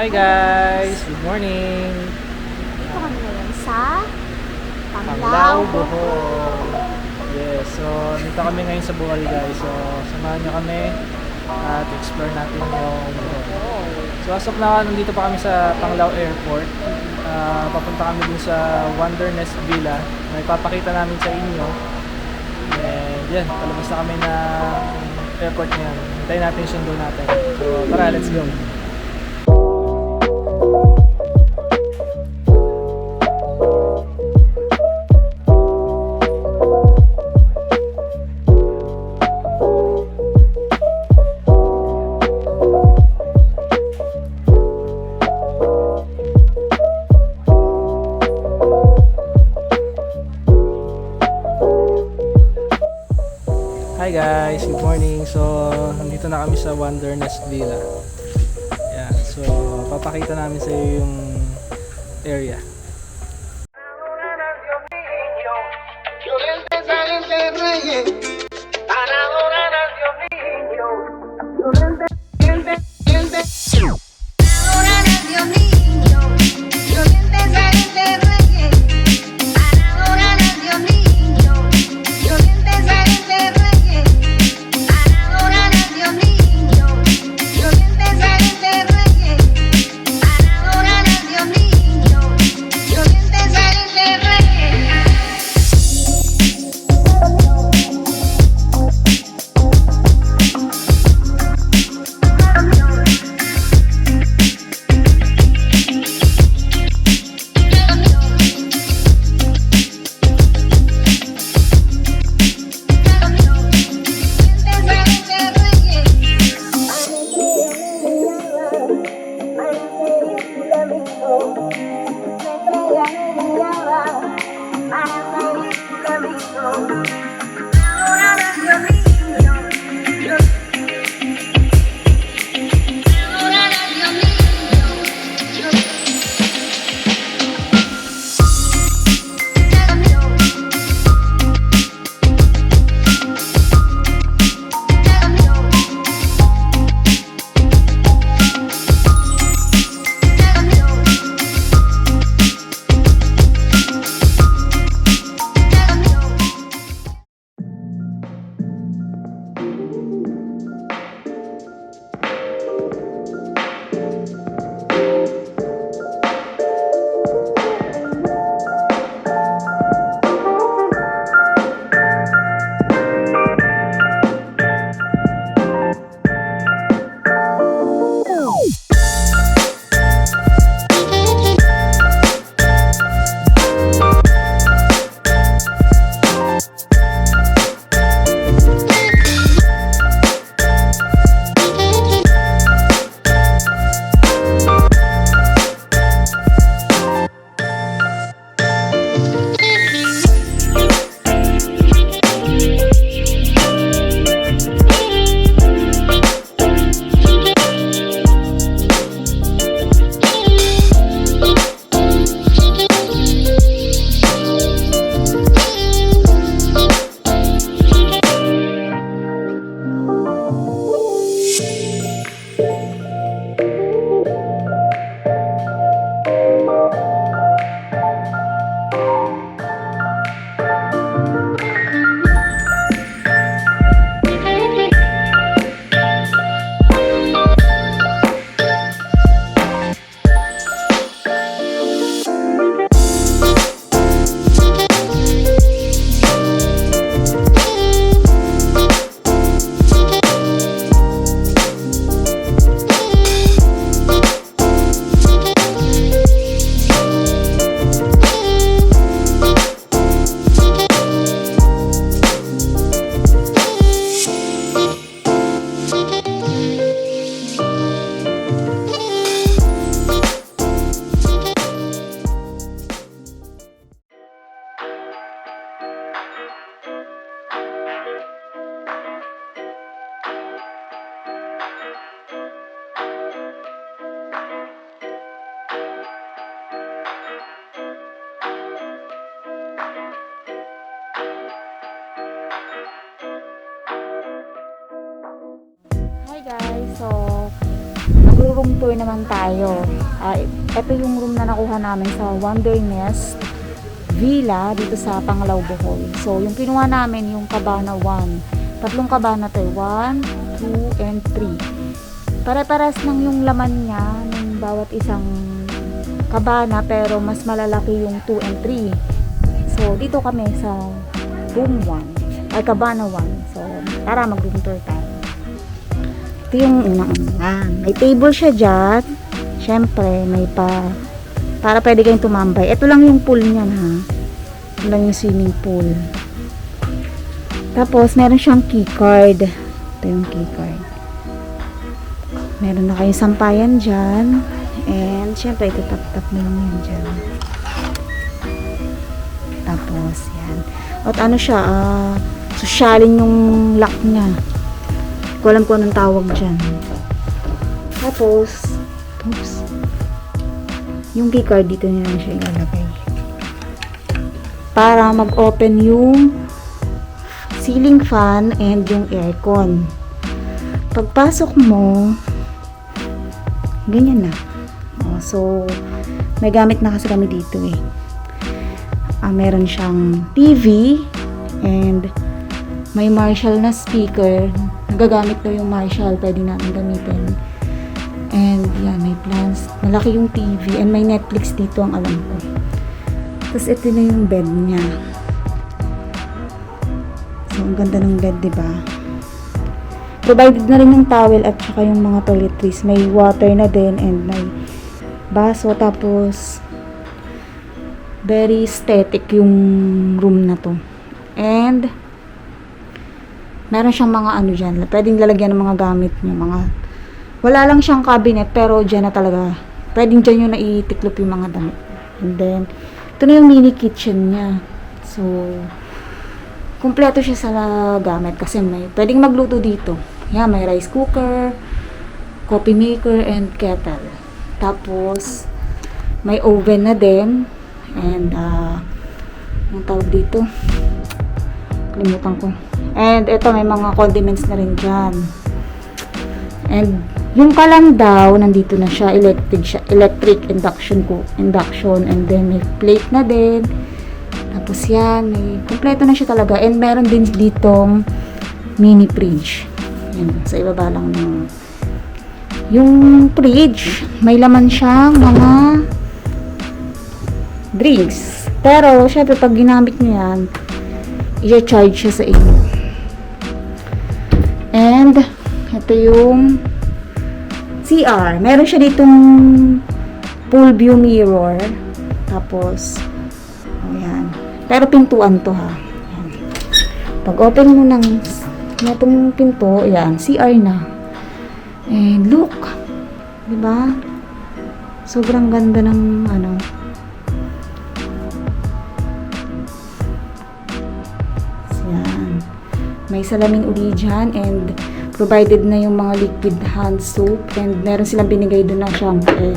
Hi guys! Good morning! Dito kami ngayon sa Panglao, Panglao, Bohol! Yes, so dito kami ngayon sa Bohol guys. So samahan nyo kami at explore natin yung Bohol. So asok na nandito pa kami sa Panglao Airport. Papunta kami dun sa Wondernest Villa na ipapakita namin sa inyo. And yan, palabas na kami na airport ngayon. Hintayin natin yung sundo natin. So tara, let's go! Hi guys, good morning. So, nandito na kami sa Wondernest Villa. Yeah, so papakita namin sa iyo yung area. Magro-room tour naman tayo. Ito yung room na nakuha namin sa Wonder Nest Villa dito sa Panglao, Bohol. So, yung kinuha namin yung Cabana 1. Tatlong cabana to, 1, 2, and 3. Pare-pares lang yung laman niya ng bawat isang cabana, pero mas malalaki yung 2 and 3. So, dito kami sa room 1, ay Cabana 1. So, tara mag-room tour tayo. Ito yung unang may table siya dyan. Syempre, may para pwede kayong tumambay. Ito lang yung pool niyan, ha. Ito lang yung swimming pool. Tapos, meron siyang keycard. Ito yung keycard. Meron na kayong sampayan dyan. And, syempre, ito tap-tap na lang yan dyan. Tapos, yan. At ano siya, sosyalin yung lock niya. Hindi ko alam kung anong tawag dyan. Tapos, yung keycard dito nyo lang siya ilalagay. Para mag-open yung ceiling fan and yung aircon. Pagpasok mo, ganyan na. So, may gamit na kasi kami dito eh. Meron siyang TV and may Marshall na speaker. Nagagamit daw yung Marshall, pwede natin gamitin. And yan, may plants. Malaki yung TV and may Netflix dito ang alam ko. Tapos ito na yung bed niya. So, ang ganda ng bed, diba? Provided na rin yung towel at saka yung mga toiletries. May water na din and may baso. Tapos, very aesthetic yung room na to. And, meron siyang mga ano dyan. Pwedeng lalagyan ng mga gamit niyo. Wala lang siyang cabinet, pero dyan na talaga. Pwedeng dyan yung naitiklop yung mga damit. And then, ito na yung mini kitchen niya. So, kumpleto siya sa gamit. Kasi pwedeng magluto dito. Yan, may rice cooker, coffee maker, and kettle. Tapos, may oven na din. And, ang tawag dito? Kalimutan ko. And, ito, may mga condiments na rin dyan. And, yung kalan daw, nandito na siya. Electric induction. And then, may plate na din. Tapos, yan. May, kompleto na siya talaga. And, meron din ditong mini fridge. Yan, sa ibaba lang ng yung fridge. May laman siyang mga drinks. Pero, syempre, pag ginamit nyo yan, i-charge siya sa inyo. And, ito yung CR. Meron siya ditong full view mirror. Tapos, ayan. Pero pintuan to, ha. Ayan. Pag open mo ng itong pinto, ayan, CR na. And look. Diba? Sobrang ganda ng ano. May salamin uli dyan and provided na yung mga liquid hand soap and meron silang binigay doon na shampoo.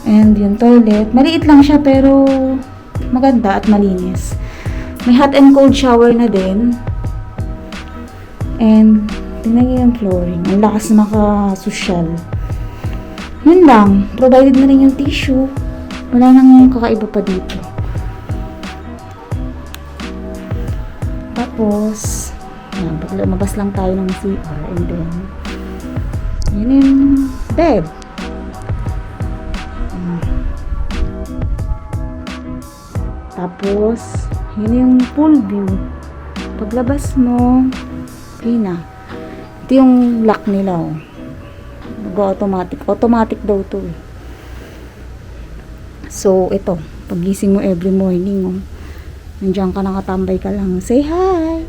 And yung toilet, maliit lang siya pero maganda at malinis. May hot and cold shower na din. And tingnan nyo yung flooring. Ang lakas maka-social. Yun lang. Provided na rin yung tissue. Wala nang kakaiba pa dito. Tapos, ayan, pag lumabas lang tayo ng CR and then, yun yung bed. Tapos, yun yung pool view. Paglabas mo, okay na. Ito yung lock nila, oh. Nag-automatic. Automatic daw to, eh. So, ito. Pagising mo every morning, oh. Nandiyan ka, nakatambay ka lang. Say hi!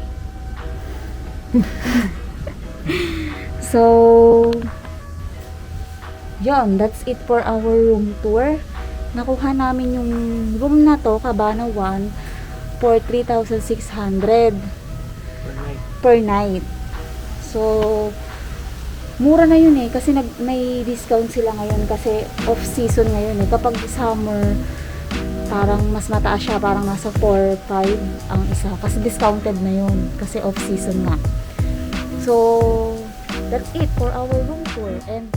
So, yun. That's it for our room tour. Nakuha namin yung room na to, Cabana 1, for 3,600 per night. So, mura na yun eh. Kasi may discount sila ngayon. Kasi off-season ngayon eh. Kapag summer, parang mas mataas siya, parang nasa 4-5 ang isa kasi discounted na yun kasi off season nga. So that's it for our room tour and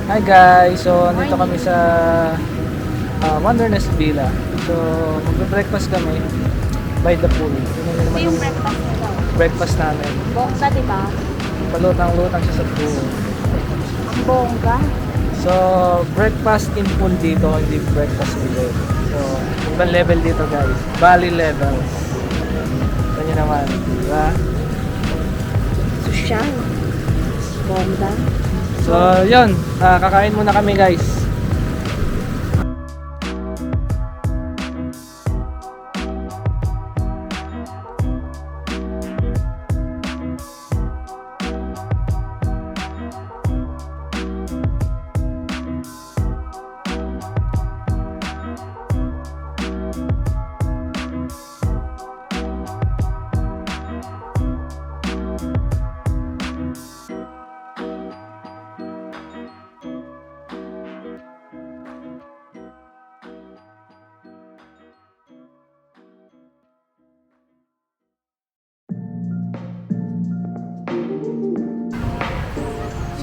Hi guys! So, nandito kami sa Wondernest Villa. So, magbe-breakfast kami by the pool. Yun Ito naman yung yung breakfast nito. breakfast namin. Bongga, di ba? Palutang-lutang siya sa pool. Ang bongga. So, breakfast in pool dito, hindi breakfast below. So, ibang level dito guys. Valley level. Ito nyo naman, di ba? Sosyal. Bongga. So, yun. Kakain muna kami guys.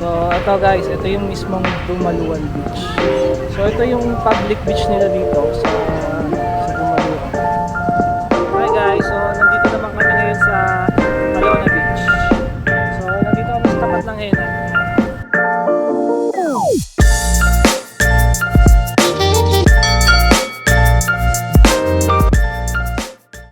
So, ito guys, ito yung mismong Dumaluan Beach. So, ito yung public beach nila dito sa